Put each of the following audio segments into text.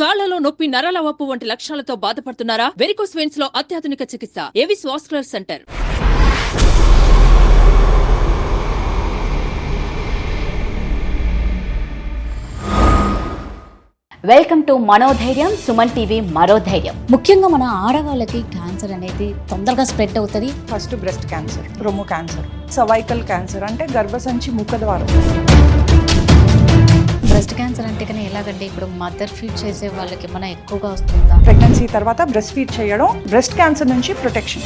కాళ్లలో నొప్పి, నరాల వాపు వంటి లక్షణాలతో బాధపడుతున్నారా? వెరికోస్ వెయిన్స్ లో అత్యాధునిక చికిత్స Avis vascular centre. Welcome to మనోధైర్యం, సుమన్ టీవీ మరో ధైర్యం. ముఖ్యంగా మన ఆడవాళ్ళకి క్యాన్సర్ అనేది తొందరగా స్ప్రెడ్ అవుతుంది. ఫస్ట్ బ్రెస్ట్ క్యాన్సర్, రొమ్ము క్యాన్సర్, సర్వైకల్ క్యాన్సర్ అంటే గర్భసంచి ముఖద్వారం. బ్రెస్ట్ క్యాన్సర్ అంటే కానీ ఎలాగంటే ఇప్పుడు మదర్ ఫీడ్ చేసే వాళ్ళకి మన ఎక్కువగా వస్తుందా? ప్రెగ్నెన్సీ తర్వాత బ్రెస్ట్ ఫీడ్ చేయడం బ్రెస్ట్ క్యాన్సర్ నుంచి ప్రొటెక్షన్.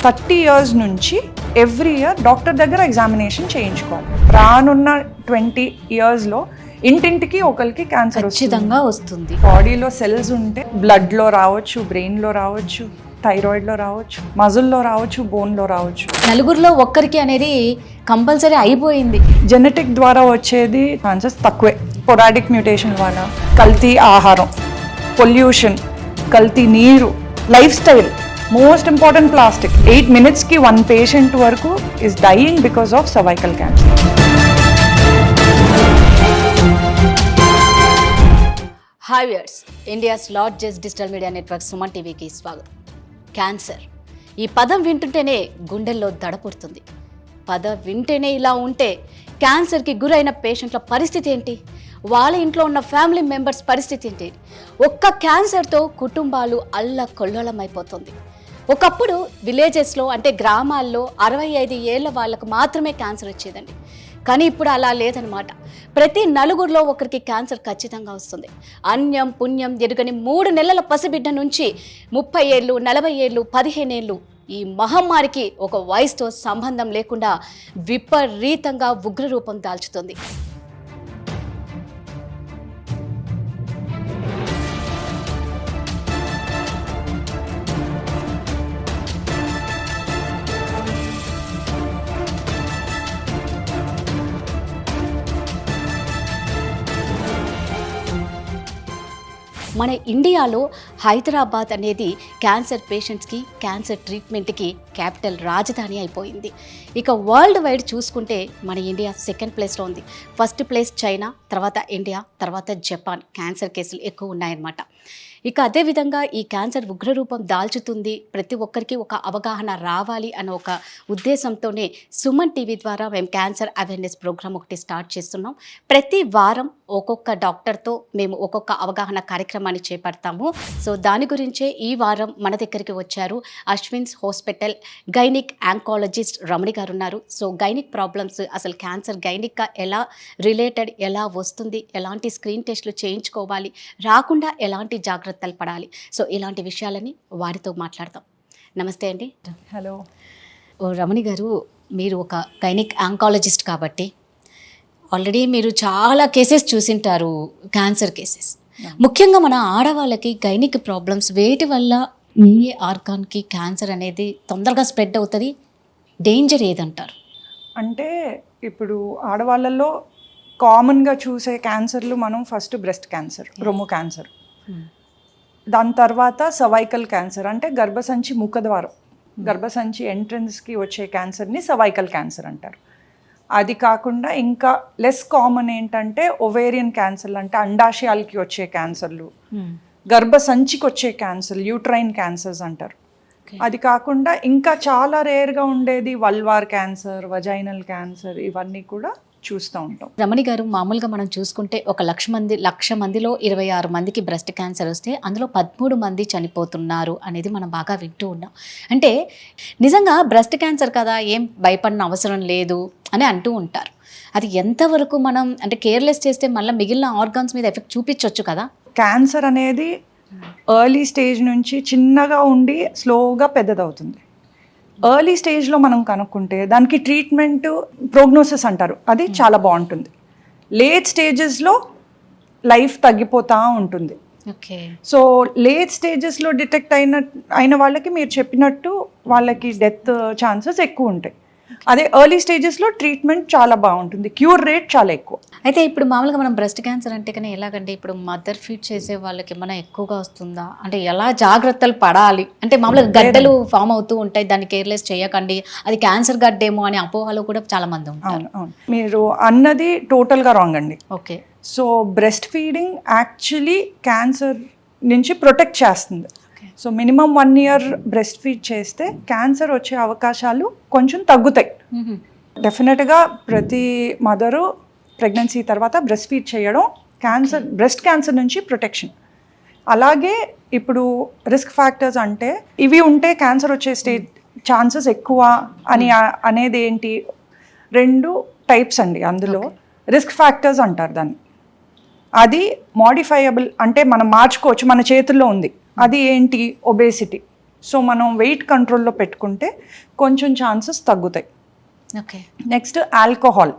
30 years నుంచి ఎవ్రీ ఇయర్ డాక్టర్ దగ్గర ఎగ్జామినేషన్ చేయించుకోవాలి. రానున్న 20 yearsలో ఇంటింటికి ఒకరికి క్యాన్సర్ ఖచ్చితంగా వస్తుంది. బాడీలో సెల్స్ ఉంటే బ్లడ్లో రావచ్చు, బ్రెయిన్లో రావచ్చు, థైరాయిడ్లో రావచ్చు, మజిల్లో రావచ్చు, బోన్లో రావచ్చు. నలుగురిలో ఒక్కరికి అనేది కంపల్సరీ అయిపోయింది. జెనెటిక్ ద్వారా వచ్చేది ఛాన్సెస్ తక్కువే. పొరాడిక్ మ్యూటేషన్ వల్ల, కల్తీ ఆహారం, పొల్యూషన్, కల్తీ నీరు, life style, most important plastic. 8 minutesకి 1 patient వరకు is dying because of cervical cancer. Hi viewers, India's largest digital media network Suman టీవీకి స్వాగతం. క్యాన్సర్, ఈ పదం వింటుంటేనే గుండెల్లో దడ పుడుతుంది. పదం వింటేనే ఇలా ఉంటే క్యాన్సర్కి గురైన పేషెంట్ల పరిస్థితి ఏంటి? వాళ్ళ ఇంట్లో ఉన్న ఫ్యామిలీ మెంబర్స్ పరిస్థితి ఏంటి? ఒక్క క్యాన్సర్తో కుటుంబాలు అల్లకొల్లోలమైపోతుంది. ఒకప్పుడు విలేజెస్లో అంటే గ్రామాల్లో 65 ఏళ్ల వాళ్ళకు మాత్రమే క్యాన్సర్ వచ్చేదండి. కానీ ఇప్పుడు అలా లేదనమాట. ప్రతి నలుగురిలో ఒకరికి క్యాన్సర్ ఖచ్చితంగా వస్తుంది. అన్యం పుణ్యం ఎరుగని 3 నెలల పసిబిడ్డ నుంచి 30 ఏళ్ళు, 40 ఏళ్ళు, 15 ఏళ్ళు ఈ మహమ్మారికి ఒక వయసుతో సంబంధం లేకుండా విపరీతంగా ఉగ్రరూపం దాల్చుతుంది. మన ఇండియాలో హైదరాబాద్ అనేది క్యాన్సర్ పేషెంట్స్కి, క్యాన్సర్ ట్రీట్మెంట్కి క్యాపిటల్ రాజధాని అయిపోయింది. ఇక వరల్డ్ వైడ్ చూసుకుంటే మన ఇండియా 2nd ప్లేస్లో ఉంది. ఫస్ట్ ప్లేస్ చైనా, తర్వాత ఇండియా, తర్వాత జపాన్ క్యాన్సర్ కేసులు ఎక్కువ ఉన్నాయన్నమాట. ఇక అదేవిధంగా ఈ క్యాన్సర్ ఉగ్రరూపం దాల్చుతుంది, ప్రతి ఒక్కరికి ఒక అవగాహన రావాలి అన్న ఒక ఉద్దేశంతోనే సుమన్ టీవీ ద్వారా మేము క్యాన్సర్ అవేర్నెస్ ప్రోగ్రామ్ ఒకటి స్టార్ట్ చేస్తున్నాం. ప్రతి వారం ఒక్కొక్క డాక్టర్తో మేము ఒక్కొక్క అవగాహన కార్యక్రమాన్ని చేపడతాము. సో దాని గురించే ఈ వారం మన దగ్గరికి వచ్చారు అశ్విన్స్ హాస్పిటల్ గైనిక్ ఆంకాలజిస్ట్ రమణి గారు ఉన్నారు. సో గైనిక్ ప్రాబ్లమ్స్, అసలు క్యాన్సర్ గైనిక్గా ఎలా రిలేటెడ్, ఎలా వస్తుంది, ఎలాంటి స్క్రీన్ టెస్ట్లు చేయించుకోవాలి, రాకుండా ఎలాంటి జాగ్రత్తలు పడాలి, సో ఇలాంటి విషయాలని వారితో మాట్లాడతాం. నమస్తే అండి. హలో రమణి గారు, మీరు ఒక గైనిక్ ఆంకాలజిస్ట్ కాబట్టి ఆల్రెడీ మీరు చాలా కేసెస్ చూసింటారు, క్యాన్సర్ కేసెస్. ముఖ్యంగా మన ఆడవాళ్ళకి గైనిక్ ప్రాబ్లమ్స్ వేటి వల్ల ఏ ఆర్గాన్కి క్యాన్సర్ అనేది తొందరగా స్ప్రెడ్ అవుతుంది, డేంజర్ ఏదంటారు? అంటే ఇప్పుడు ఆడవాళ్ళల్లో కామన్గా చూసే క్యాన్సర్లు మనం ఫస్ట్ బ్రెస్ట్ క్యాన్సర్, రొమ్ము క్యాన్సర్, దాని తర్వాత సర్వైకల్ క్యాన్సర్ అంటే గర్భసంచి ముఖద్వారం, గర్భసంచి ఎంట్రన్స్కి వచ్చే క్యాన్సర్ని సర్వైకల్ క్యాన్సర్ అంటారు. అది కాకుండా ఇంకా లెస్ కామన్ ఏంటంటే ఒవేరియన్ క్యాన్సర్లు అంటే అండాశయాలకి వచ్చే క్యాన్సర్లు, గర్భసంచికి వచ్చే క్యాన్సర్, యూట్రైన్ క్యాన్సర్స్ అంటారు. అది కాకుండా ఇంకా చాలా రేర్గా ఉండేది వల్వార్ క్యాన్సర్, వజైనల్ క్యాన్సర్, ఇవన్నీ కూడా చూస్తూ ఉంటాం. రమణి గారు, మామూలుగా మనం చూసుకుంటే ఒక 1,00,000 మందిలో 26 మందికి బ్రెస్ట్ క్యాన్సర్ వస్తే అందులో 13 మంది చనిపోతున్నారు అనేది మనం బాగా వింటూ ఉన్నాం. అంటే నిజంగా బ్రెస్ట్ క్యాన్సర్ కదా, ఏం భయపడిన అవసరం లేదు అని అంటూ ఉంటారు. అది ఎంతవరకు మనం అంటే కేర్లెస్ చేస్తే మళ్ళీ మిగిలిన ఆర్గాన్స్ మీద ఎఫెక్ట్ చూపించవచ్చు కదా? క్యాన్సర్ అనేది ఎర్లీ స్టేజ్ నుంచి చిన్నగా ఉండి స్లోగా పెద్దదవుతుంది. ఎర్లీ స్టేజ్లో మనం కనుక్కుంటే దానికి ట్రీట్మెంట్, ప్రోగ్నోసిస్ అంటారు, అది చాలా బాగుంటుంది. లేట్ స్టేజెస్లో లైఫ్ తగ్గిపోతూ ఉంటుంది. ఓకే. సో లేట్ స్టేజెస్లో డిటెక్ట్ అయిన వాళ్ళకి మీరు చెప్పినట్టు వాళ్ళకి డెత్ ఛాన్సెస్ ఎక్కువ ఉంటాయి. అదే ఎర్లీ స్టేజెస్లో ట్రీట్మెంట్ చాలా బాగుంటుంది, క్యూర్ రేట్ చాలా ఎక్కువ. అయితే ఇప్పుడు మామూలుగా మనం బ్రెస్ట్ క్యాన్సర్ అంటే కానీ ఎలాగంటే ఇప్పుడు మదర్ ఫీడ్ చేసే వాళ్ళకి ఏమైనా ఎక్కువగా వస్తుందా, అంటే ఎలా జాగ్రత్తలు పడాలి? అంటే మామూలుగా గడ్డలు ఫామ్ అవుతూ ఉంటాయి, దాన్ని కేర్లెస్ చేయకండి, అది క్యాన్సర్ గడ్డేమో అనే అపోహలు కూడా చాలా మంది ఉంటారు. అవును, మీరు అన్నది టోటల్గా రాంగ్ అండి. Okay. So breast feeding actually cancer నుంచి ప్రొటెక్ట్ చేస్తుంది. So minimum 1 year breast feed చేస్తే క్యాన్సర్ వచ్చే అవకాశాలు కొంచెం తగ్గుతాయి. డెఫినెట్గా ప్రతి మదరు ప్రెగ్నెన్సీ తర్వాత బ్రెస్ట్ ఫీడ్ చేయడం బ్రెస్ట్ క్యాన్సర్ నుంచి ప్రొటెక్షన్. అలాగే ఇప్పుడు రిస్క్ ఫ్యాక్టర్స్ అంటే ఇవి ఉంటే క్యాన్సర్ వచ్చే ఛాన్సెస్ ఎక్కువ అనేది ఏంటి, 2 types అండి. అందులో రిస్క్ ఫ్యాక్టర్స్ అంటారు దాన్ని. అది మోడిఫైయబుల్ అంటే మనం మార్చుకోవచ్చు, మన చేతుల్లో ఉంది. అది ఏంటి, ఒబేసిటీ. సో మనం వెయిట్ కంట్రోల్లో పెట్టుకుంటే కొంచెం ఛాన్సెస్ తగ్గుతాయి. Okay. Next alcohol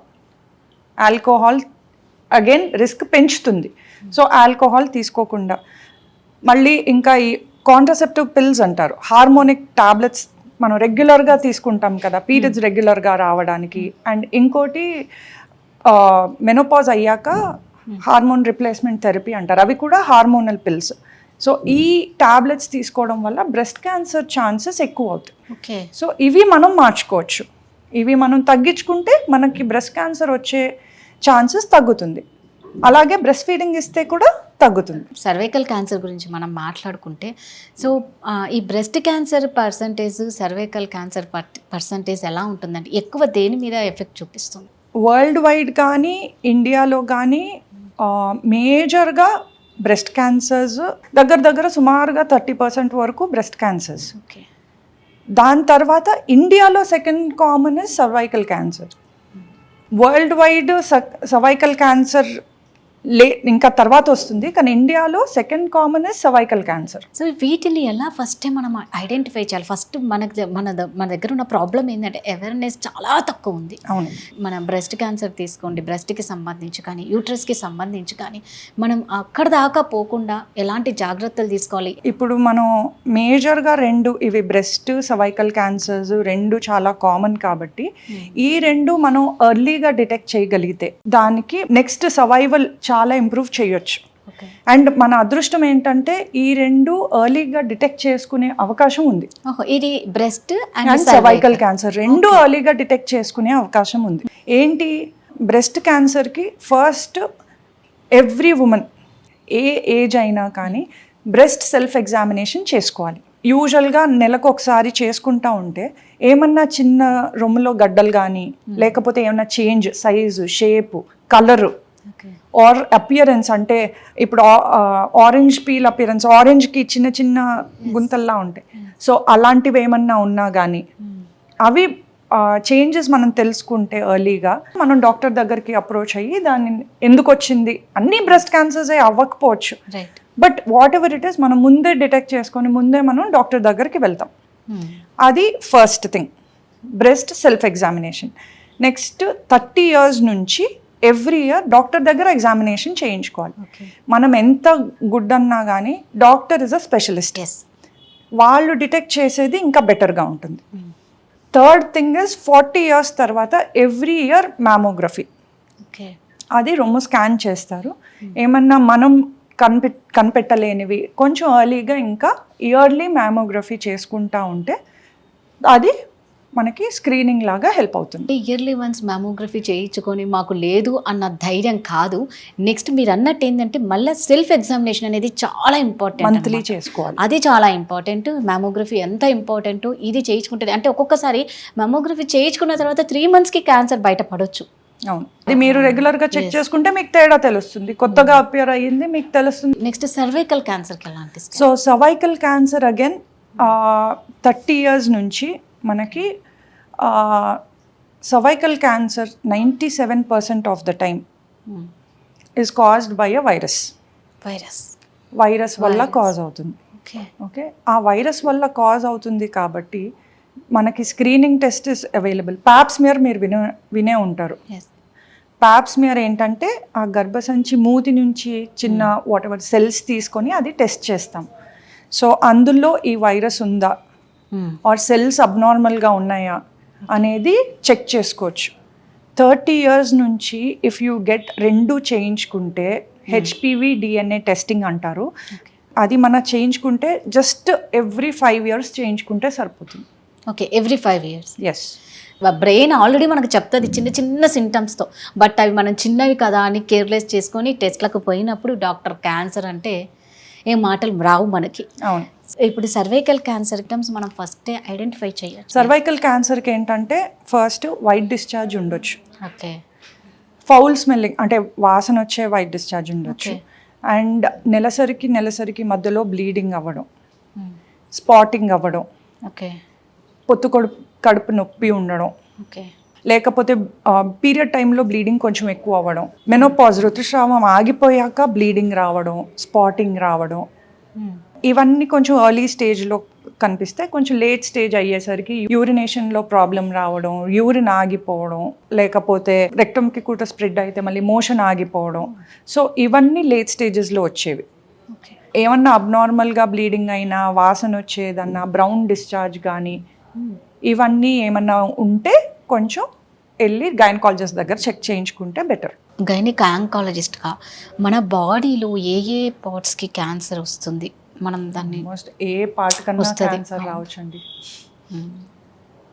again risk పెంచుతుంది. సో ఆల్కహాల్ తీసుకోకుండా, మళ్ళీ ఇంకా ఈ కాంట్రసెప్టివ్ పిల్స్ అంటారు, హార్మోనిక్ టాబ్లెట్స్ మనం రెగ్యులర్గా తీసుకుంటాం కదా పీరియడ్స్ రెగ్యులర్గా రావడానికి. అండ్ ఇంకోటి మెనోపాజ్ అయ్యాక హార్మోన్ రిప్లేస్మెంట్ థెరపీ అంటారు, అవి కూడా హార్మోనల్ పిల్స్. సో ఈ టాబ్లెట్స్ తీసుకోవడం వల్ల బ్రెస్ట్ క్యాన్సర్ ఛాన్సెస్ ఎక్కువ అవుతాయి. ఓకే. సో ఇవి మనం మార్చుకోవచ్చు, ఇవి మనం తగ్గించుకుంటే మనకి బ్రెస్ట్ క్యాన్సర్ వచ్చే ఛాన్సెస్ తగ్గుతుంది. అలాగే బ్రెస్ట్ ఫీడింగ్ ఇస్తే కూడా తగ్గుతుంది. సర్వైకల్ క్యాన్సర్ గురించి మనం మాట్లాడుకుంటే, సో ఈ breast cancer percentage, cervical cancer percentage ఎలా ఉంటుందండి? ఎక్కువ దేని మీద ఎఫెక్ట్ చూపిస్తుంది? వరల్డ్ వైడ్ కానీ ఇండియాలో కానీ మేజర్గా బ్రెస్ట్ క్యాన్సర్స్ దగ్గర సుమారుగా 30% వరకు బ్రెస్ట్ క్యాన్సర్స్. ఓకే. దాని తర్వాత ఇండియాలో second common is cervical cancer. World wide cervical cancer ఇంకా తర్వాత వస్తుంది, కానీ ఇండియాలో second common is cervical cancer. So వీటిని ఎలా ఫస్ట్ టైం మనం ఐడెంటిఫై చేయాలి? ఫస్ట్ మన దగ్గర ఉన్న ప్రాబ్లం ఏంటంటే అవేర్నెస్ చాలా తక్కువ ఉంది. అవును. మన బ్రెస్ట్ క్యాన్సర్ తీసుకోండి, బ్రెస్ట్కి సంబంధించి కానీ యూట్రస్కి సంబంధించి కానీ మనం అక్కడ దాకా పోకుండా ఎలాంటి జాగ్రత్తలు తీసుకోవాలి? ఇప్పుడు మనం మేజర్గా 2 ఇవి బ్రెస్ట్ సర్వైకల్ క్యాన్సర్స్ 2 చాలా కామన్ కాబట్టి ఈ 2 మనం ఎర్లీగా డిటెక్ట్ చేయగలిగితే దానికి నెక్స్ట్ సర్వైవల్ చాలా ఇంప్రూవ్ చేయొచ్చు. అండ్ మన అదృష్టం ఏంటంటే ఈ 2 ఎర్లీగా డిటెక్ట్ చేసుకునే అవకాశం ఉంది. ఇది బ్రెస్ట్ అండ్ సర్వైకల్ క్యాన్సర్ 2 ఎర్లీగా డిటెక్ట్ చేసుకునే అవకాశం ఉంది. ఏంటి, బ్రెస్ట్ క్యాన్సర్కి ఫస్ట్ ఎవ్రీ ఉమెన్ ఏ ఏజ్ అయినా కానీ బ్రెస్ట్ సెల్ఫ్ ఎగ్జామినేషన్ చేసుకోవాలి. యూజువల్గా నెలకు ఒకసారి చేసుకుంటా ఉంటే ఏమన్నా చిన్న రొమ్ములో గడ్డలు కానీ లేకపోతే ఏమన్నా change size, shape, colour or appearance, అంటే ఇప్పుడు ఆరెంజ్ పీల్ అపియరెన్స్, ఆరెంజ్కి చిన్న చిన్న గుంతల్లా ఉంటాయి. సో అలాంటివి ఏమన్నా ఉన్నా కానీ అవి చేంజెస్ మనం తెలుసుకుంటే ఎర్లీగా మనం డాక్టర్ దగ్గరికి అప్రోచ్ అయ్యి దాన్ని ఎందుకు వచ్చింది, అన్ని బ్రెస్ట్ క్యాన్సర్స్ అవ్వకపోవచ్చు, but whatever it is మనం ముందే డిటెక్ట్ చేసుకొని ముందే మనం డాక్టర్ దగ్గరికి వెళ్తాం. అది first thing, breast self examination. Next 30 years నుంచి ఎవ్రీ ఇయర్ డాక్టర్ దగ్గర ఎగ్జామినేషన్ చేయించుకోవాలి. మనం ఎంత గుడ్ అన్నా కానీ డాక్టర్ ఇస్ అ స్పెషలిస్ట్, వాళ్ళు డిటెక్ట్ చేసేది ఇంకా బెటర్గా ఉంటుంది. థర్డ్ థింగ్ ఇస్ 40 years తర్వాత ఎవ్రీ ఇయర్ మ్యామోగ్రఫీ, అది రొమ్ము స్కాన్ చేస్తారు. ఏమన్నా మనం కనిపెట్టలేనివి కొంచెం ఎర్లీగా ఇంకా ఇయర్లీ మ్యామోగ్రఫీ చేసుకుంటా ఉంటే అది మనకి స్క్రీనింగ్ లాగా హెల్ప్ అవుతుంది. ఇయర్లీ వన్స్ మ్యామోగ్రఫీ చేయించుకొని మాకు లేదు అన్న ధైర్యం కాదు. నెక్స్ట్ మీరు అన్నట్టు ఏంటంటే మళ్ళీ సెల్ఫ్ ఎగ్జామినేషన్ అనేది చాలా ఇంపార్టెంట్, మంత్లీ చేసుకోవాలి, అది చాలా ఇంపార్టెంట్. మ్యామోగ్రఫీ ఎంత ఇంపార్టెంట్, ఇది చేయించుకుంటే అంటే ఒక్కొక్కసారి మ్యామోగ్రఫీ చేయించుకున్న తర్వాత 3 monthsకి క్యాన్సర్ బయటపడవచ్చు. అవును, ఇది మీరు రెగ్యులర్గా చెక్ చేసుకుంటే మీకు తేడా తెలుస్తుంది, కొత్తగా అపియర్ అయ్యింది మీకు తెలుస్తుంది. నెక్స్ట్ సర్వైకల్ క్యాన్సర్కి ఎలాంటి? So cervical cancer again 30 years నుంచి మనకి cervical cancer 97% of the time is caused by a virus వల్ల కాజ్ అవుతుంది. ఓకే, ఆ వైరస్ వల్ల కాజ్ అవుతుంది కాబట్టి మనకి screening test is available. Pap smear మీరు వినే ఉంటారు. ప్యాప్స్మియర్ ఏంటంటే ఆ గర్భసంచి మూతి నుంచి చిన్న వాట్ ఎవర్ సెల్స్ తీసుకొని అది టెస్ట్ చేస్తాం. సో అందులో ఈ వైరస్ ఉందా ఆర్ సెల్స్ అబ్నార్మల్గా ఉన్నాయా అనేది చెక్ చేసుకోవచ్చు. 30 years నుంచి ఇఫ్ యూ గెట్ 2 చేయించుకుంటే HPV DNA టెస్టింగ్ అంటారు, అది మన చేయించుకుంటే జస్ట్ ఎవ్రీ 5 years చేయించుకుంటే సరిపోతుంది. Okay, every 5 years. Yes. Brain already మనకు చెప్తుంది చిన్న చిన్న సింటమ్స్తో, బట్ అవి మనం చిన్నవి కదా అని కేర్లెస్ చేసుకొని టెస్ట్లకు పోయినప్పుడు డాక్టర్ క్యాన్సర్ అంటే ఏ మాటలు రావు మనకి. అవును. ఇప్పుడు సర్వైకల్ క్యాన్సర్ సిమ్టమ్స్ మనం ఫస్టే ఐడెంటిఫై చేయొచ్చు. సర్వైకల్ క్యాన్సర్కి ఏంటంటే ఫస్ట్ వైట్ డిశ్చార్జ్ ఉండొచ్చు, ఓకే, ఫౌల్ స్మెల్లింగ్ అంటే వాసన వచ్చే వైట్ డిశ్చార్జ్ ఉండొచ్చు, అండ్ నెలసరికి మధ్యలో బ్లీడింగ్ అవ్వడం, స్పాటింగ్ అవ్వడం, ఓకే, పొత్తు కడుపు నొప్పి ఉండడం, ఓకే, లేకపోతే పీరియడ్ టైంలో బ్లీడింగ్ కొంచెం ఎక్కువ అవ్వడం, మెనోపాజ్ ఋతుస్రావం ఆగిపోయాక బ్లీడింగ్ రావడం, స్పాటింగ్ రావడం, ఇవన్నీ కొంచెం ఎర్లీ స్టేజ్లో కనిపిస్తే కొంచెం లేట్ స్టేజ్ అయ్యేసరికి యూరినేషన్లో ప్రాబ్లం రావడం, యూరిన్ ఆగిపోవడం, లేకపోతే రెక్టమ్కి కూడా స్ప్రెడ్ అయితే మళ్ళీ మోషన్ ఆగిపోవడం. సో ఇవన్నీ లేట్ స్టేజెస్లో వచ్చేవి. ఏమన్నా అబ్నార్మల్గా బ్లీడింగ్ అయినా, వాసన వచ్చేదన్నా, బ్రౌన్ డిశ్చార్జ్ కానీ ఇవన్నీ ఏమన్నా ఉంటే కొంచెం వెళ్ళి గైనకాలజిస్ట్ దగ్గర చెక్ చేయించుకుంటే బెటర్. గైనిక్ ఆంకాలజిస్ట్గా మన బాడీలో ఏ ఏ పార్ట్స్కి క్యాన్సర్ వస్తుంది, మనం దాన్ని ఆల్మోస్ట్ ఏ పార్ట్ కన్నా క్యాన్సర్ రావచ్చండి.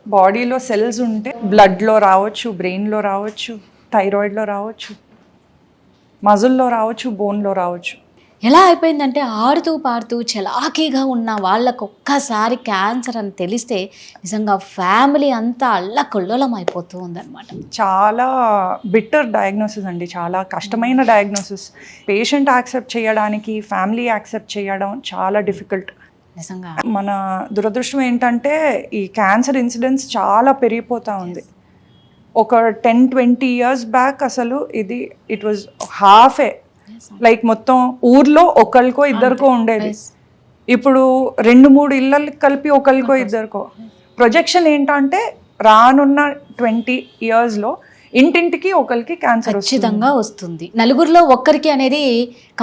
బాడీలో సెల్స్ ఉంటే బ్లడ్లో రావచ్చు, బ్రెయిన్లో రావచ్చు, థైరాయిడ్లో రావచ్చు, మజిల్లో రావచ్చు, బోన్లో రావచ్చు. ఎలా అయిపోయిందంటే ఆడుతూ పాడుతూ చలాకీగా ఉన్న వాళ్ళకు ఒక్కసారి క్యాన్సర్ అని తెలిస్తే నిజంగా ఫ్యామిలీ అంతా అల్లకొల్లోలం అయిపోతూ ఉందన్నమాట. చాలా బిట్టర్ డయాగ్నోసిస్ అండి, చాలా కష్టమైన డయాగ్నోసిస్. పేషెంట్ యాక్సెప్ట్ చేయడానికి, ఫ్యామిలీ యాక్సెప్ట్ చేయడం చాలా డిఫికల్ట్ నిజంగా. మన దురదృష్టం ఏంటంటే ఈ క్యాన్సర్ ఇన్సిడెన్స్ చాలా పెరిగిపోతూ ఉంది. ఒక 10-20 years బ్యాక్ అసలు ఇట్ వాజ్ హాఫే, లైక్ మొత్తం ఊర్లో ఒకరికో ఇద్దరికో ఉండేది. ఇప్పుడు 2-3 ఇళ్ళకి కలిపి ఒకరికో ఇద్దరికో. ప్రొజెక్షన్ ఏంటంటే రానున్న 20 yearsలో ఇంటింటికి ఒకరికి క్యాన్సర్ ఖచ్చితంగా వస్తుంది. నలుగురిలో ఒక్కరికి అనేది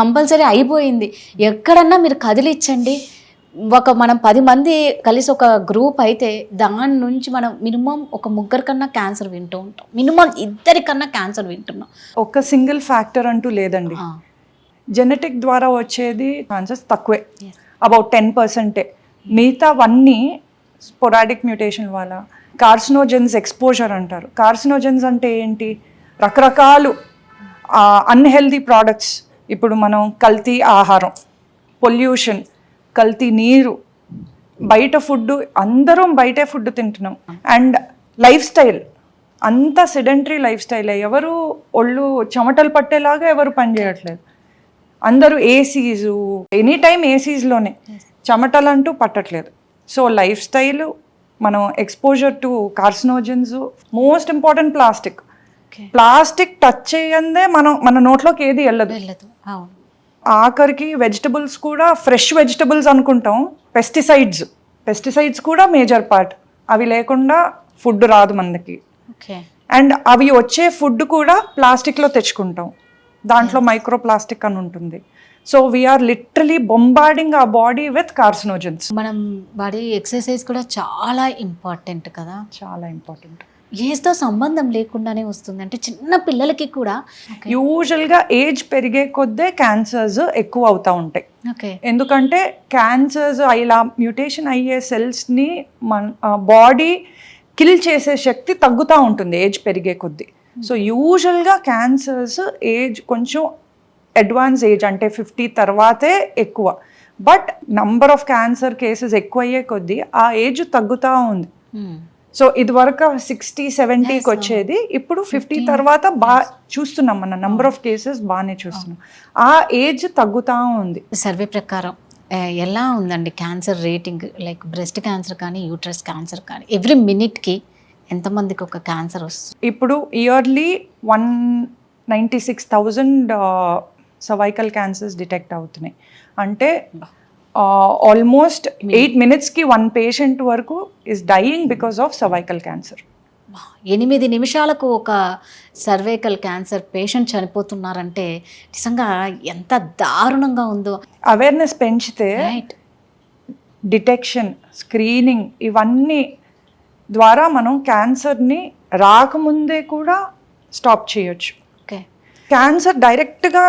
కంపల్సరీ అయిపోయింది. ఎక్కడన్నా మీరు కదిలిచ్చండి, మనం 10 మంది కలిసి ఒక గ్రూప్ అయితే దాని నుంచి మనం మినిమం ఒక 3 కన్నా క్యాన్సర్ వింటూ ఉంటాం, మినిమం 2 కన్నా క్యాన్సర్ వింటున్నాం. ఒక సింగిల్ ఫ్యాక్టర్ అంటూ లేదండి. జెనెటిక్ ద్వారా వచ్చేది ఛాన్సెస్ తక్కువే, అబౌట్ 10%. మిగతావన్నీ స్పోరాడిక్ మ్యూటేషన్ వల్ల. కార్సినోజెన్స్ ఎక్స్పోజర్ అంటారు. కార్సినోజెన్స్ అంటే ఏంటి? రకరకాలు అన్హెల్దీ ప్రోడక్ట్స్. ఇప్పుడు మనం కల్తీ ఆహారం, పొల్యూషన్, కల్తీ నీరు, బయట ఫుడ్, అందరం బయటే ఫుడ్ తింటున్నాం. అండ్ లైఫ్ స్టైల్ అంతా సెడెంటరీ లైఫ్ స్టైల్. ఎవరు ఒళ్ళు చెమటలు పట్టేలాగా ఎవరు పని చేయట్లేదు. అందరూ ఏసీస్, ఎనీ టైం ఏసీస్లోనే, చెమటలు అంటూ పట్టట్లేదు. సో లైఫ్ స్టైల్, మనం exposure to carcinogens. Most important plastic touch చేయందే మన నోట్లోకి ఏది వెళ్ళదు. ఆఖరికి వెజిటబుల్స్ కూడా ఫ్రెష్ వెజిటబుల్స్ అనుకుంటాం, పెస్టిసైడ్స్ కూడా మేజర్ పార్ట్. అవి లేకుండా ఫుడ్ రాదు మనకి. అండ్ అవి వచ్చే ఫుడ్ కూడా ప్లాస్టిక్లో తెచ్చుకుంటాం, దాంట్లో మైక్రో ప్లాస్టిక్ అని ఉంటుంది. సో వీఆర్ లిటరలీ బొంబార్డింగ్ ఆ బాడీ విత్ కార్సినోజన్స్. మనం బాడీ ఎక్సర్సైజ్ కూడా చాలా ఇంపార్టెంట్ కదా, చాలా ఇంపార్టెంట్. ఏజ్తో సంబంధం లేకుండానే వస్తుంది. అంటే చిన్న పిల్లలకి కూడా యూజువల్గా ఏజ్ పెరిగే కొద్దే క్యాన్సర్స్ ఎక్కువ అవుతూ ఉంటాయి. ఎందుకంటే క్యాన్సర్స్ ఇలా మ్యూటేషన్ అయ్యే సెల్స్ని మన బాడీ కిల్ చేసే శక్తి తగ్గుతూ ఉంటుంది ఏజ్ పెరిగే కొద్దీ. సో యూజువల్గా క్యాన్సర్స్ ఏజ్ కొంచెం అడ్వాన్స్ ఏజ్ అంటే 50 తర్వాతే ఎక్కువ. But number of cancer cases ఎక్కువ అయ్యే కొద్దీ ఆ ఏజ్ తగ్గుతూ ఉంది. సో ఇది వరకు 60-70కి వచ్చేది, ఇప్పుడు 50 తర్వాత బాగా చూస్తున్నాం, మన నంబర్ ఆఫ్ కేసెస్ బాగానే చూస్తున్నాం. ఆ ఏజ్ తగ్గుతూ ఉంది. సర్వే ప్రకారం ఎలా ఉందండి cancer rating? Like breast cancer కానీ, యూట్రస్ క్యాన్సర్ కానీ, ఎవ్రీ మినిట్కి ఎంతమందికి ఒక క్యాన్సర్ వస్తుంది? ఇప్పుడు ఇయర్లీ 196,000 సర్వైకల్ క్యాన్సర్స్ డిటెక్ట్ అవుతున్నాయి. అంటే ఆల్మోస్ట్ 8 minutesకి 1 patient వరకు is dying because of cervical cancer. 8 నిమిషాలకు ఒక సర్వైకల్ క్యాన్సర్ పేషెంట్ చనిపోతున్నారంటే నిజంగా ఎంత దారుణంగా ఉందో. అవేర్నెస్ పెంచితే డిటెక్షన్, స్క్రీనింగ్ ఇవన్నీ ద్వారా మనం క్యాన్సర్ని రాకముందే కూడా స్టాప్ చేయొచ్చు. క్యాన్సర్ డైరెక్ట్గా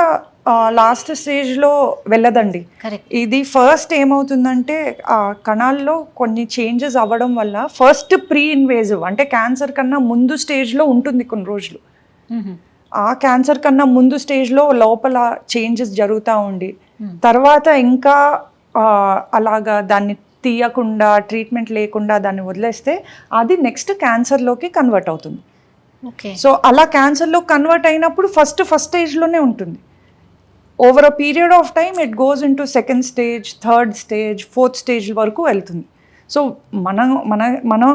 లాస్ట్ స్టేజ్లో వెళ్ళదండి. కరెక్ట్. ఇది ఫస్ట్ ఏమవుతుందంటే ఆ కణాల్లో కొన్ని చేంజెస్ అవ్వడం వల్ల ఫస్ట్ ప్రీ ఇన్వేజివ్ అంటే క్యాన్సర్ కన్నా ముందు స్టేజ్లో ఉంటుంది కొన్ని రోజులు. ఆ క్యాన్సర్ కన్నా ముందు స్టేజ్లో లోపల చేంజెస్ జరుగుతూ ఉండి తర్వాత ఇంకా అలాగా దాన్ని తీయకుండా ట్రీట్మెంట్ లేకుండా దాన్ని వదిలేస్తే అది నెక్స్ట్ క్యాన్సర్లోకి కన్వర్ట్ అవుతుంది. ఓకే. సో అలా క్యాన్సర్లో కన్వర్ట్ అయినప్పుడు ఫస్ట్ స్టేజ్లోనే ఉంటుంది. Over a period of time it goes into second stage, third stage, fourth stage వరకు వెళ్తుంది. సో మనం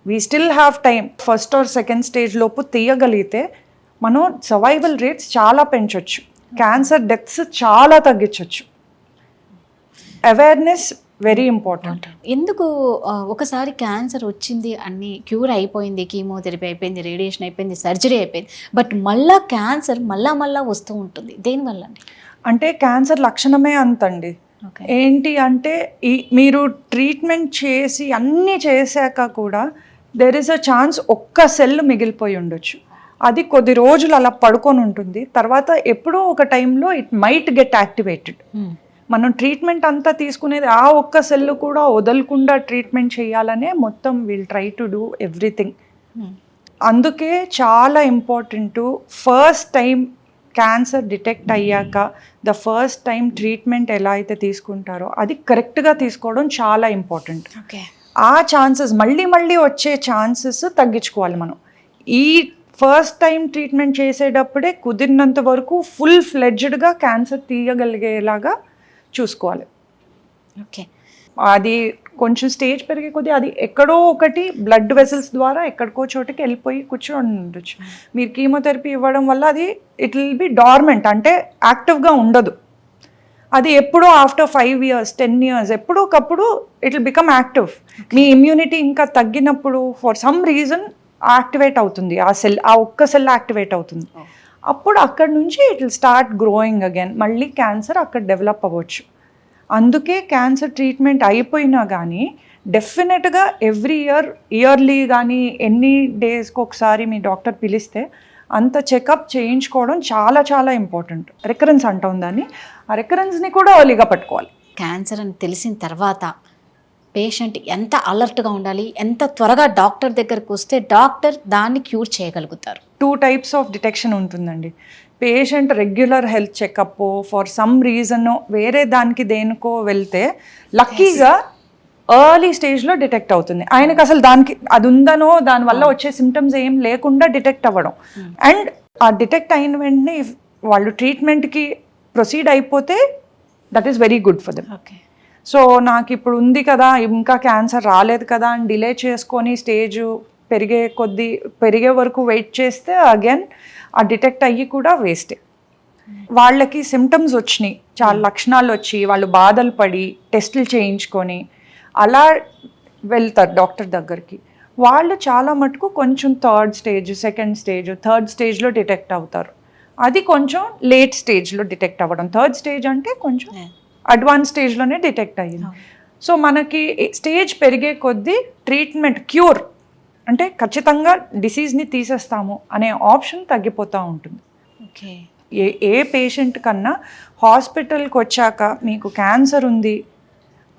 we still have time. First or second stage లోపు తీయగలిగితే మనం సర్వైవల్ రేట్స్ చాలా పెంచవచ్చు, క్యాన్సర్ డెత్స్ చాలా తగ్గించవచ్చు. Awareness very important. ఎందుకు ఒకసారి క్యాన్సర్ వచ్చింది అన్ని క్యూర్ అయిపోయింది, కీమోథెరపీ అయిపోయింది, రేడియేషన్ అయిపోయింది, సర్జరీ అయిపోయింది, బట్ మళ్ళా క్యాన్సర్ మళ్ళా వస్తూ ఉంటుంది, దేనివల్ల అండి? అంటే క్యాన్సర్ లక్షణమే అంతండి. ఏంటి అంటే మీరు ట్రీట్మెంట్ చేసి అన్నీ చేశాక కూడా దెర్ ఇస్ అ ఛాన్స్ ఒక్క సెల్ మిగిలిపోయి ఉండొచ్చు. అది కొద్ది రోజులు అలా పడుకొని ఉంటుంది, తర్వాత ఎప్పుడో ఒక టైంలో ఇట్ మైట్ గెట్ యాక్టివేటెడ్. మనం ట్రీట్మెంట్ అంతా తీసుకునేది ఆ ఒక్క సెల్ కూడా వదలకుండా ట్రీట్మెంట్ చేయాలనే మొత్తం will try to do everything. అందుకే చాలా important first time cancer detect అయ్యాక ద ఫస్ట్ టైం ట్రీట్మెంట్ ఎలా అయితే తీసుకుంటారో అది కరెక్ట్గా తీసుకోవడం చాలా ఇంపార్టెంట్. ఆ ఛాన్సెస్ మళ్ళీ వచ్చే ఛాన్సెస్ తగ్గించుకోవాలి మనం. ఈ ఫస్ట్ టైం ట్రీట్మెంట్ చేసేటప్పుడే కుదిరినంత వరకు ఫుల్ ఫ్లెడ్జ్డ్గా క్యాన్సర్ తీయగలిగేలాగా చూసుకోవాలి. ఓకే. అది కొంచెం స్టేజ్ పెరిగే కొద్దీ అది ఎక్కడో ఒకటి బ్లడ్ వెసల్స్ ద్వారా ఎక్కడికో చోటకి వెళ్ళిపోయి కూర్చొని ఉండొచ్చు. మీరు కీమోథెరపీ ఇవ్వడం వల్ల అది ఇట్ విల్ బి డార్మెంట్ అంటే యాక్టివ్గా ఉండదు. అది ఎప్పుడో ఆఫ్టర్ 5 years 10 years ఎప్పుడోకప్పుడు ఇట్ విల్ బికమ్ యాక్టివ్. మీ ఇమ్యూనిటీ ఇంకా తగ్గినప్పుడు ఫర్ సమ్ రీజన్ యాక్టివేట్ అవుతుంది, ఆ సెల్, ఆ ఒక్క సెల్ యాక్టివేట్ అవుతుంది. అప్పుడు అక్కడ నుంచి it will start growing again, మళ్ళీ క్యాన్సర్ అక్కడ డెవలప్ అవ్వచ్చు. అందుకే క్యాన్సర్ ట్రీట్మెంట్ అయిపోయినా కానీ డెఫినెట్గా ఇయర్లీ కానీ ఎన్ని డేస్కి ఒకసారి మీ డాక్టర్ పిలిస్తే అంత చెకప్ చేయించుకోవడం చాలా చాలా ఇంపార్టెంట్. రికరెన్స్ అంటాం దాన్ని, ఆ రికరెన్స్ని కూడా ఎర్లీగా పట్టుకోవాలి. క్యాన్సర్ అని తెలిసిన తర్వాత పేషెంట్ ఎంత అలర్ట్గా ఉండాలి, ఎంత త్వరగా డాక్టర్ దగ్గరకు వస్తే డాక్టర్ దాన్ని క్యూర్ చేయగలుగుతారు? 2 types ఆఫ్ డిటెక్షన్ ఉంటుందండి. Patient regular health checkup for some reason వేరే దానికి దేనికో వెళ్తే లక్కీగా ఎర్లీ స్టేజ్లో డిటెక్ట్ అవుతుంది. ఆయనకు అసలు దానికి అది ఉందనో దానివల్ల వచ్చే సిమ్టమ్స్ ఏం లేకుండా డిటెక్ట్ అవ్వడం. అండ్ ఆ డిటెక్ట్ అయిన వెంటనే వాళ్ళు ట్రీట్మెంట్కి ప్రొసీడ్ అయిపోతే that is very good for them. Okay. So నాకు ఇప్పుడు ఉంది కదా, ఇంకా క్యాన్సర్ రాలేదు కదా అని డిలే చేసుకొని స్టేజ్ పెరిగే వరకు వెయిట్ చేస్తే అగైన్ ఆ డిటెక్ట్ అయ్యి కూడా వేస్టే. వాళ్ళకి సిమ్టమ్స్ వచ్చినాయి, చాలా లక్షణాలు వచ్చి వాళ్ళు బాధలు పడి టెస్టులు చేయించుకొని అలా వెళ్తారు డాక్టర్ దగ్గరికి. వాళ్ళు చాలా మటుకు కొంచెం third stage, second stage, third స్టేజ్లో డిటెక్ట్ అవుతారు. అది కొంచెం లేట్ స్టేజ్లో డిటెక్ట్ అవ్వడం. థర్డ్ స్టేజ్ అంటే కొంచెం అడ్వాన్స్ స్టేజ్లోనే డిటెక్ట్ అయ్యింది. సో మనకి స్టేజ్ పెరిగే కొద్దీ ట్రీట్మెంట్ క్యూర్ అంటే ఖచ్చితంగా డిసీజ్ని తీసేస్తాము అనే ఆప్షన్ తగ్గిపోతూ ఉంటుంది. ఓకే. ఏ పేషెంట్ కన్నా హాస్పిటల్కి వచ్చాక మీకు క్యాన్సర్ ఉంది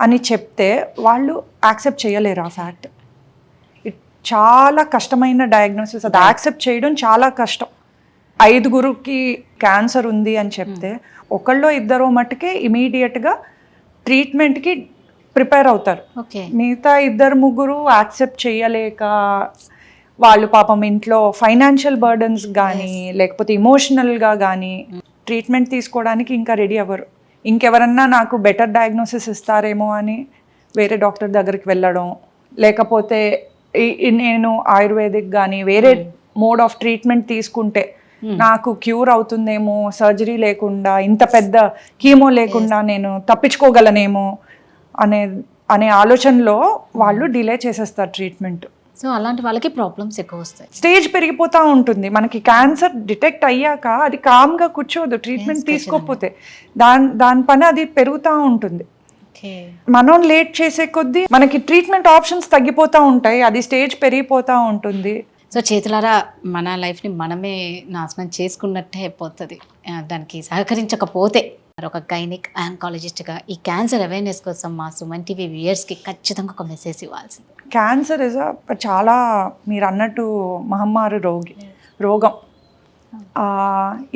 అని చెప్తే వాళ్ళు యాక్సెప్ట్ చేయలేరు ఆ ఫ్యాక్ట్. చాలా కష్టమైన డయాగ్నోసిస్, అది యాక్సెప్ట్ చేయడం చాలా కష్టం. 5గురికి క్యాన్సర్ ఉంది అని చెప్తే ఒకళ్ళో ఇద్దరో మట్టుకే ఇమీడియట్గా ట్రీట్మెంట్కి ప్రిపేర్ అవుతారు. మిగతా 2-3 యాక్సెప్ట్ చేయలేక వాళ్ళు పాపం ఇంట్లో ఫైనాన్షియల్ బర్డన్స్ కానీ లేకపోతే ఇమోషనల్గా కానీ ట్రీట్మెంట్ తీసుకోవడానికి ఇంకా రెడీ అవ్వరు. ఇంకెవరన్నా నాకు బెటర్ డయాగ్నోసిస్ ఇస్తారేమో అని వేరే డాక్టర్ దగ్గరికి వెళ్ళడం, లేకపోతే నేను ఆయుర్వేదిక్ కానీ వేరే మోడ్ ఆఫ్ ట్రీట్మెంట్ తీసుకుంటే నాకు క్యూర్ అవుతుందేమో, సర్జరీ లేకుండా ఇంత పెద్ద కీమో లేకుండా నేను తప్పించుకోగలనేమో అనే ఆలోచనలో వాళ్ళు డిలే చేసేస్తారు ట్రీట్మెంట్. సో అలాంటి వాళ్ళకి ప్రాబ్లమ్స్ ఎక్కువ వస్తాయి. స్టేజ్ పెరిగిపోతూ ఉంటుంది. మనకి క్యాన్సర్ డిటెక్ట్ అయ్యాక అది కామ్గా కూర్చోదు ట్రీట్మెంట్ తీసుకోకపోతే, దాని పని అది పెరుగుతూ ఉంటుంది. మనం లేట్ చేసే కొద్దీ మనకి ట్రీట్మెంట్ ఆప్షన్స్ తగ్గిపోతూ ఉంటాయి, అది స్టేజ్ పెరిగిపోతూ ఉంటుంది. సో చేతులారా మన లైఫ్ని మనమే నాశనం చేసుకున్నట్టే అయిపోతుంది దానికి సహకరించకపోతే. ఒక గైనిక్ ఆంకాలజిస్ట్గా ఈ క్యాన్సర్ అవేర్నెస్ కోసం మా సుమన్ టీవీ వ్యూయర్స్కి ఖచ్చితంగా ఒక మెసేజ్ ఇవ్వాల్సింది. క్యాన్సర్ ఇస్ చాలా మీరు అన్నట్టు మహమ్మారి రోగం.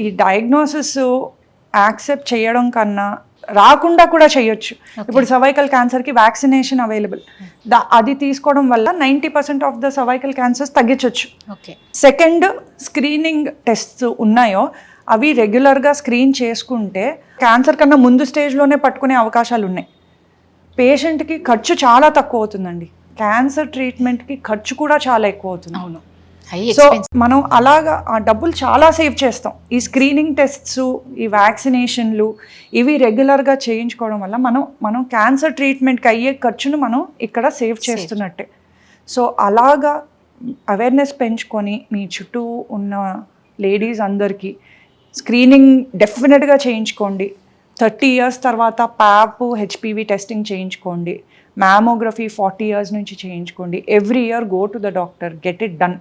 ఈ డయాగ్నోసిస్ యాక్సెప్ట్ చేయడం కన్నా రాకుండా కూడా చేయొచ్చు. ఇప్పుడు సర్వైకల్ క్యాన్సర్కి వ్యాక్సినేషన్ అవైలబుల్, అది తీసుకోవడం వల్ల 90% ఆఫ్ ద సర్వైకల్ క్యాన్సర్స్ తగ్గించవచ్చు. ఓకే. సెకండ్, స్క్రీనింగ్ టెస్ట్స్ ఉన్నాయో అవి రెగ్యులర్గా స్క్రీన్ చేసుకుంటే క్యాన్సర్ కన్నా ముందు స్టేజ్లోనే పట్టుకునే అవకాశాలు ఉన్నాయి. పేషెంట్కి ఖర్చు చాలా తక్కువ అవుతుందండి. క్యాన్సర్ ట్రీట్మెంట్కి ఖర్చు కూడా చాలా ఎక్కువ అవుతుంది. అవును. సో మనం అలాగా ఆ డబ్బులు చాలా సేవ్ చేస్తాం. ఈ స్క్రీనింగ్ టెస్ట్స్, ఈ వ్యాక్సినేషన్లు ఇవి రెగ్యులర్గా చేయించుకోవడం వల్ల మనం క్యాన్సర్ ట్రీట్మెంట్కి అయ్యే ఖర్చును మనం ఇక్కడ సేవ్ చేస్తున్నట్టే. సో అలాగా అవేర్నెస్ పెంచుకొని మీ చుట్టూ ఉన్న లేడీస్ అందరికీ స్క్రీనింగ్ డెఫినెట్గా చేయించుకోండి. 30 years తర్వాత ప్యాప్, హెచ్పివి టెస్టింగ్ చేయించుకోండి. మ్యామోగ్రఫీ 40 years నుంచి చేయించుకోండి. Every year go to the doctor, get it done.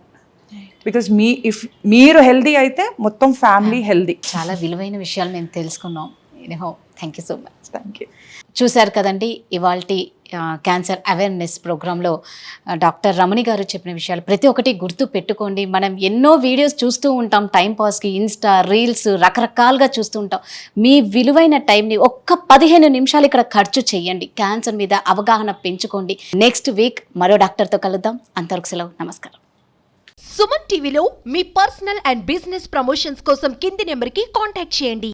Because మీరు హెల్దీ అయితే మొత్తం ఫ్యామిలీ హెల్దీ. చాలా విలువైన విషయాలు మేము తెలుసుకున్నాం. Thank you so much. Thank you. చూశారు కదండి ఇవాల్టి క్యాన్సర్ అవేర్నెస్ ప్రోగ్రాంలో డాక్టర్ రమణి గారు చెప్పిన విషయాలు ప్రతి ఒక్కటి గుర్తు పెట్టుకోండి. మనం ఎన్నో వీడియోస్ చూస్తూ ఉంటాం, టైంపాస్కి ఇన్స్టా రీల్స్ రకరకాలుగా చూస్తూ ఉంటాం. మీ విలువైన టైంని ఒక్క 15 నిమిషాలు ఇక్కడ ఖర్చు చేయండి. క్యాన్సర్ మీద అవగాహన పెంచుకోండి. నెక్స్ట్ వీక్ మరో డాక్టర్తో కలుద్దాం. అంతవరకు సెలవు. నమస్కారం. సుమన్ టీవీలో మీ పర్సనల్ అండ్ బిజినెస్ ప్రమోషన్స్ కోసం కింది నెంబర్కి కాంటాక్ట్ చేయండి.